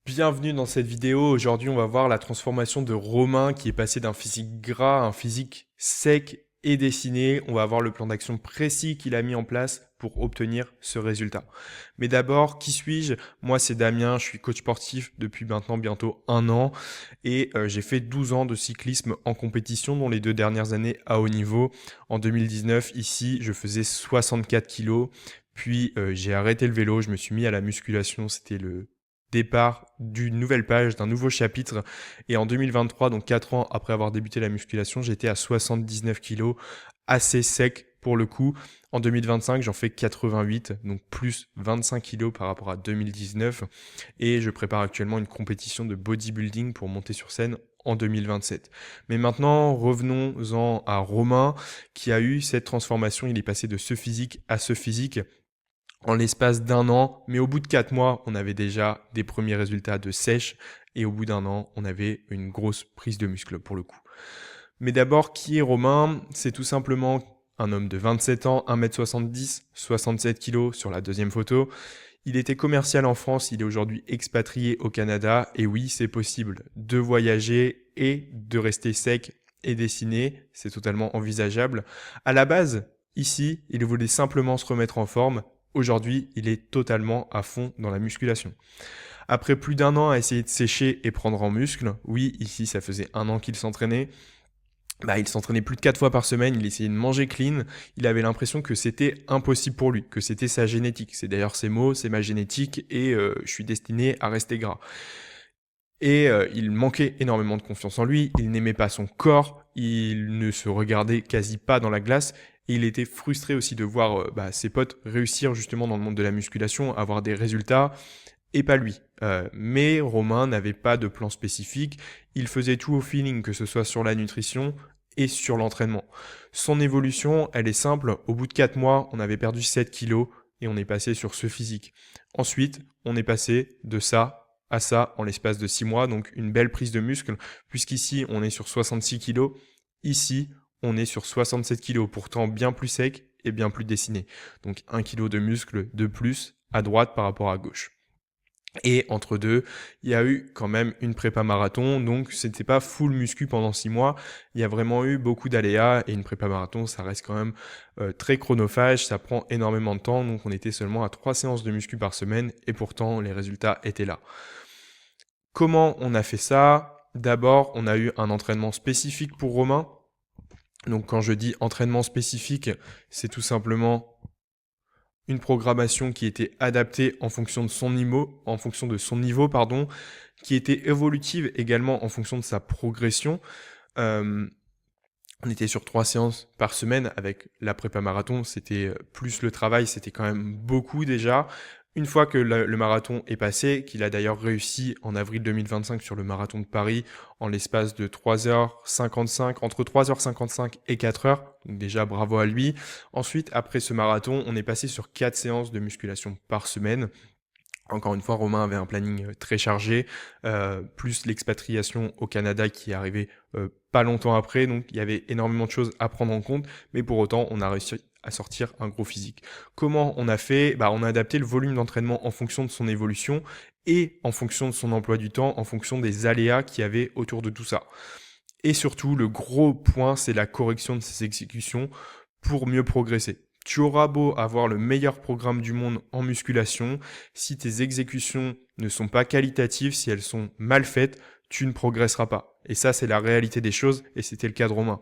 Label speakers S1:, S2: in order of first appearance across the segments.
S1: Bienvenue dans cette vidéo. Aujourd'hui, on va voir la transformation de Romain qui est passé d'un physique gras à un physique sec et dessiné. On va voir le plan d'action précis qu'il a mis en place pour obtenir ce résultat. Mais d'abord, qui suis-je? Moi, c'est Damien, je suis coach sportif depuis maintenant bientôt 1 an et j'ai fait 12 ans de cyclisme en compétition, dont les 2 dernières années à haut niveau. En 2019, ici, je faisais 64 kilos. Puis j'ai arrêté le vélo, je me suis mis à la musculation, c'était le départ d'une nouvelle page, d'un nouveau chapitre. Et en 2023, donc 4 ans après avoir débuté la musculation, j'étais à 79 kilos, assez sec pour le coup. En 2025, j'en fais 88, donc plus 25 kilos par rapport à 2019. Et je prépare actuellement une compétition de bodybuilding pour monter sur scène en 2027. Mais maintenant, revenons-en à Romain, qui a eu cette transformation. Il est passé de ce physique à ce physique en l'espace d'1 an, mais au bout de 4 mois, on avait déjà des premiers résultats de sèche, et au bout d'1 an, on avait une grosse prise de muscle pour le coup. Mais d'abord, qui est Romain? C'est tout simplement un homme de 27 ans, 1m70, 67 kg sur la deuxième photo. Il était commercial en France, il est aujourd'hui expatrié au Canada, et oui, c'est possible de voyager et de rester sec et dessiné, c'est totalement envisageable. À la base, ici, il voulait simplement se remettre en forme. Aujourd'hui, il est totalement à fond dans la musculation. Après plus d'1 an à essayer de sécher et prendre en muscle, oui, ici ça faisait 1 an qu'il s'entraînait, il s'entraînait plus de 4 fois par semaine, il essayait de manger clean, il avait l'impression que c'était impossible pour lui, que c'était sa génétique. C'est d'ailleurs ses mots, c'est ma génétique et je suis destiné à rester gras. Et il manquait énormément de confiance en lui, il n'aimait pas son corps, il ne se regardait quasi pas dans la glace, et il était frustré aussi de voir ses potes réussir justement dans le monde de la musculation, avoir des résultats, et pas lui. Mais Romain n'avait pas de plan spécifique, il faisait tout au feeling, que ce soit sur la nutrition et sur l'entraînement. Son évolution, elle est simple, au bout de 4 mois, on avait perdu 7 kilos, et on est passé sur ce physique. Ensuite, on est passé de ça à ça en l'espace de 6 mois, donc une belle prise de muscle, puisqu'ici on est sur 66 kilos, ici on est sur 67 kilos, pourtant bien plus sec et bien plus dessiné. Donc 1 kilo de muscle de plus à droite par rapport à gauche. Et entre deux, il y a eu quand même une prépa marathon, donc c'était pas full muscu pendant 6 mois, il y a vraiment eu beaucoup d'aléas, et une prépa marathon, ça reste quand même très chronophage, ça prend énormément de temps, donc on était seulement à 3 séances de muscu par semaine, et pourtant les résultats étaient là. Comment on a fait ça? D'abord, on a eu un entraînement spécifique pour Romain. Donc quand je dis entraînement spécifique, c'est tout simplement une programmation qui était adaptée en fonction de son niveau, qui était évolutive également en fonction de sa progression. Euh, on était sur 3 séances par semaine avec la prépa marathon, c'était plus le travail, c'était quand même beaucoup déjà. Une fois que le marathon est passé, qu'il a d'ailleurs réussi en avril 2025 sur le marathon de Paris en l'espace de 3h55, entre 3h55 et 4h, donc déjà bravo à lui. Ensuite, après ce marathon, on est passé sur 4 séances de musculation par semaine. Encore une fois, Romain avait un planning très chargé, plus l'expatriation au Canada qui est arrivée pas longtemps après, donc il y avait énormément de choses à prendre en compte, mais pour autant, on a réussi à sortir un gros physique. Comment on a fait? On a adapté le volume d'entraînement en fonction de son évolution et en fonction de son emploi du temps, en fonction des aléas qu'il y avait autour de tout ça. Et surtout, le gros point, c'est la correction de ses exécutions pour mieux progresser. Tu auras beau avoir le meilleur programme du monde en musculation, si tes exécutions ne sont pas qualitatives, si elles sont mal faites, tu ne progresseras pas. Et ça, c'est la réalité des choses, et c'était le cas de Romain.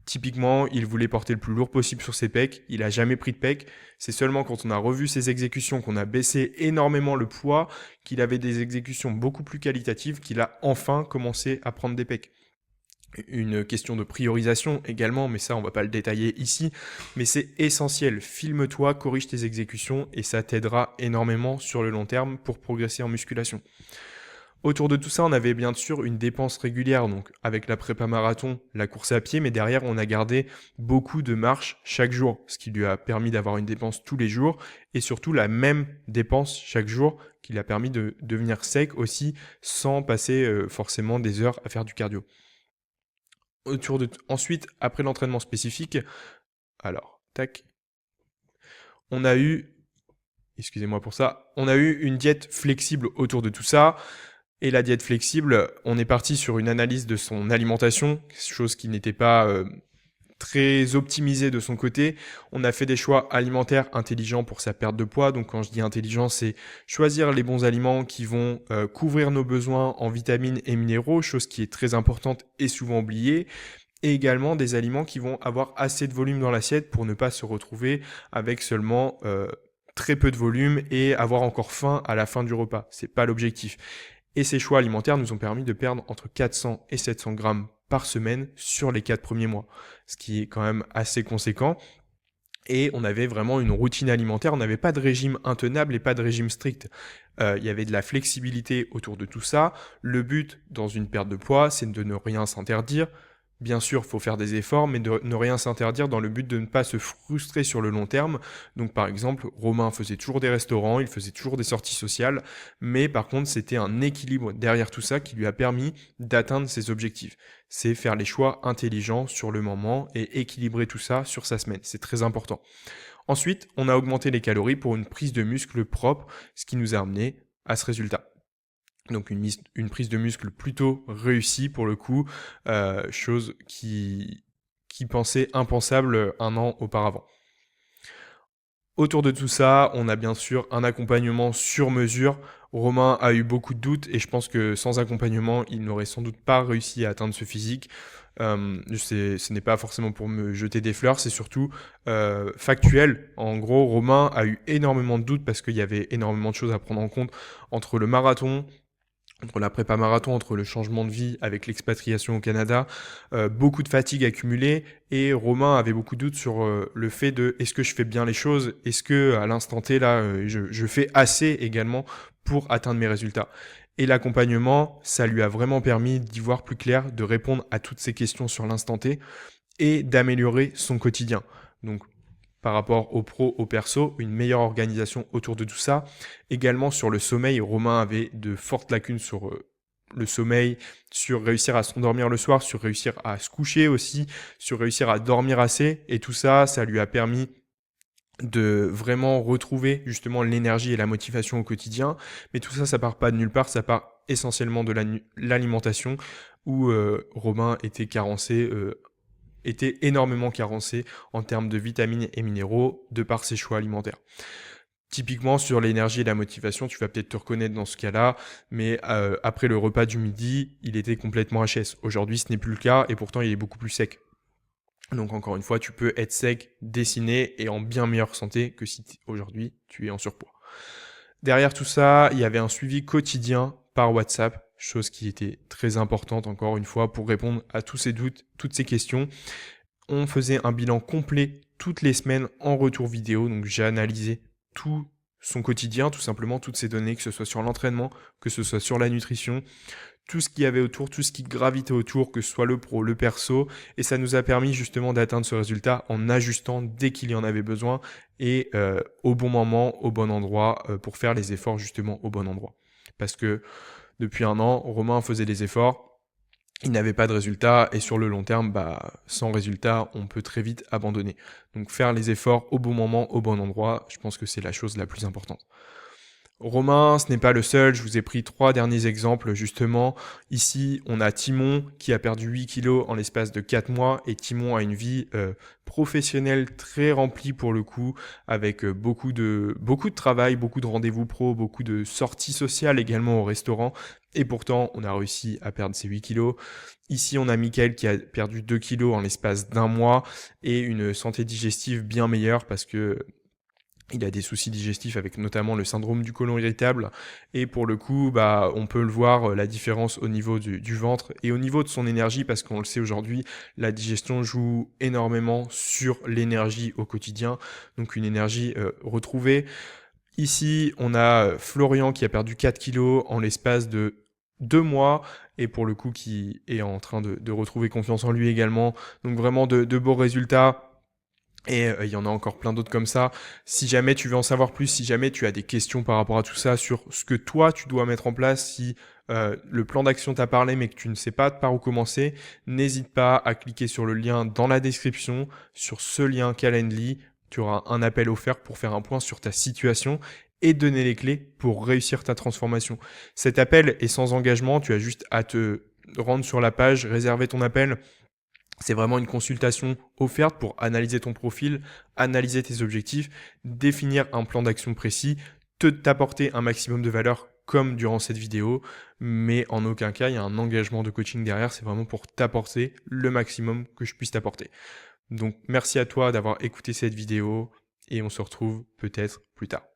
S1: Typiquement, il voulait porter le plus lourd possible sur ses pecs, il a jamais pris de pecs, c'est seulement quand on a revu ses exécutions, qu'on a baissé énormément le poids, qu'il avait des exécutions beaucoup plus qualitatives, qu'il a enfin commencé à prendre des pecs. Une question de priorisation également, mais ça on va pas le détailler ici, mais c'est essentiel. Filme-toi, corrige tes exécutions et ça t'aidera énormément sur le long terme pour progresser en musculation. Autour de tout ça, on avait bien sûr une dépense régulière, donc avec la prépa marathon, la course à pied, mais derrière on a gardé beaucoup de marches chaque jour, ce qui lui a permis d'avoir une dépense tous les jours et surtout la même dépense chaque jour qui lui a permis de devenir sec aussi sans passer forcément des heures à faire du cardio. Ensuite, après l'entraînement spécifique, alors, tac, on a eu, excusez-moi pour ça, on a eu une diète flexible autour de tout ça. Et la diète flexible, on est parti sur une analyse de son alimentation, chose qui n'était pas très optimisée de son côté. On a fait des choix alimentaires intelligents pour sa perte de poids. Donc quand je dis intelligent, c'est choisir les bons aliments qui vont couvrir nos besoins en vitamines et minéraux, chose qui est très importante et souvent oubliée. Et également des aliments qui vont avoir assez de volume dans l'assiette pour ne pas se retrouver avec seulement très peu de volume et avoir encore faim à la fin du repas. C'est pas l'objectif. Et ces choix alimentaires nous ont permis de perdre entre 400 et 700 grammes par semaine sur les 4 premiers mois, ce qui est quand même assez conséquent. Et on avait vraiment une routine alimentaire, on n'avait pas de régime intenable et pas de régime strict. Il y avait de la flexibilité autour de tout ça. Le but dans une perte de poids, c'est de ne rien s'interdire. Bien sûr, il faut faire des efforts, mais de ne rien s'interdire dans le but de ne pas se frustrer sur le long terme. Donc par exemple, Romain faisait toujours des restaurants, il faisait toujours des sorties sociales, mais par contre, c'était un équilibre derrière tout ça qui lui a permis d'atteindre ses objectifs. C'est faire les choix intelligents sur le moment et équilibrer tout ça sur sa semaine. C'est très important. Ensuite, on a augmenté les calories pour une prise de muscle propre, ce qui nous a amené à ce résultat. Donc une prise de muscle plutôt réussie pour le coup, chose qui pensait impensable un an auparavant. Autour de tout ça, on a bien sûr un accompagnement sur mesure. Romain a eu beaucoup de doutes et je pense que sans accompagnement, il n'aurait sans doute pas réussi à atteindre ce physique. Ce n'est pas forcément pour me jeter des fleurs, c'est surtout factuel. En gros, Romain a eu énormément de doutes parce qu'il y avait énormément de choses à prendre en compte entre le marathon, entre la prépa marathon, entre le changement de vie avec l'expatriation au Canada, beaucoup de fatigue accumulée et Romain avait beaucoup de doutes sur le fait de est-ce que je fais bien les choses, est-ce que à l'instant T là je fais assez également pour atteindre mes résultats. Et l'accompagnement, ça lui a vraiment permis d'y voir plus clair, de répondre à toutes ces questions sur l'instant T et d'améliorer son quotidien. Donc par rapport au pro, au perso, une meilleure organisation autour de tout ça. Également sur le sommeil, Romain avait de fortes lacunes sur le sommeil, sur réussir à s'endormir le soir, sur réussir à se coucher aussi, sur réussir à dormir assez. Et tout ça, ça lui a permis de vraiment retrouver justement l'énergie et la motivation au quotidien. Mais tout ça, ça part pas de nulle part, ça part essentiellement de l'alimentation où Romain était carencé était énormément carencé en termes de vitamines et minéraux de par ses choix alimentaires. Typiquement sur l'énergie et la motivation, tu vas peut-être te reconnaître dans ce cas-là, mais après le repas du midi, il était complètement HS. Aujourd'hui, ce n'est plus le cas et pourtant il est beaucoup plus sec. Donc encore une fois, tu peux être sec, dessiné et en bien meilleure santé que si aujourd'hui tu es en surpoids. Derrière tout ça, il y avait un suivi quotidien par WhatsApp, chose qui était très importante encore une fois pour répondre à tous ces doutes, toutes ces questions. On faisait un bilan complet toutes les semaines en retour vidéo, donc j'ai analysé tout son quotidien, tout simplement toutes ces données, que ce soit sur l'entraînement, que ce soit sur la nutrition, tout ce qu'il y avait autour, tout ce qui gravitait autour, que ce soit le pro, le perso, et ça nous a permis justement d'atteindre ce résultat en ajustant dès qu'il y en avait besoin et au bon moment, au bon endroit, pour faire les efforts justement au bon endroit. Parce que depuis un an, Romain faisait des efforts, il n'avait pas de résultat et sur le long terme, sans résultat, on peut très vite abandonner. Donc faire les efforts au bon moment, au bon endroit, je pense que c'est la chose la plus importante. Romain, ce n'est pas le seul, je vous ai pris 3 derniers exemples justement. Ici, on a Timon qui a perdu 8 kilos en l'espace de 4 mois et Timon a une vie professionnelle très remplie pour le coup, avec beaucoup de travail, beaucoup de rendez-vous pro, beaucoup de sorties sociales également au restaurant et pourtant on a réussi à perdre ces 8 kilos. Ici, on a Mickaël qui a perdu 2 kilos en l'espace d'1 mois et une santé digestive bien meilleure parce que il a des soucis digestifs avec notamment le syndrome du côlon irritable et pour le coup, on peut le voir la différence au niveau du ventre et au niveau de son énergie parce qu'on le sait aujourd'hui, la digestion joue énormément sur l'énergie au quotidien, donc une énergie retrouvée. Ici, on a Florian qui a perdu 4 kilos en l'espace de 2 mois et pour le coup qui est en train de retrouver confiance en lui également. Donc vraiment de beaux résultats. Et il y en a encore plein d'autres comme ça. Si jamais tu veux en savoir plus, si jamais tu as des questions par rapport à tout ça, sur ce que toi tu dois mettre en place, si le plan d'action t'a parlé mais que tu ne sais pas par où commencer, n'hésite pas à cliquer sur le lien dans la description, sur ce lien Calendly. Tu auras un appel offert pour faire un point sur ta situation et te donner les clés pour réussir ta transformation. Cet appel est sans engagement, tu as juste à te rendre sur la page, réserver ton appel. C'est vraiment une consultation offerte pour analyser ton profil, analyser tes objectifs, définir un plan d'action précis, t'apporter un maximum de valeur comme durant cette vidéo, mais en aucun cas il y a un engagement de coaching derrière, c'est vraiment pour t'apporter le maximum que je puisse t'apporter. Donc merci à toi d'avoir écouté cette vidéo et on se retrouve peut-être plus tard.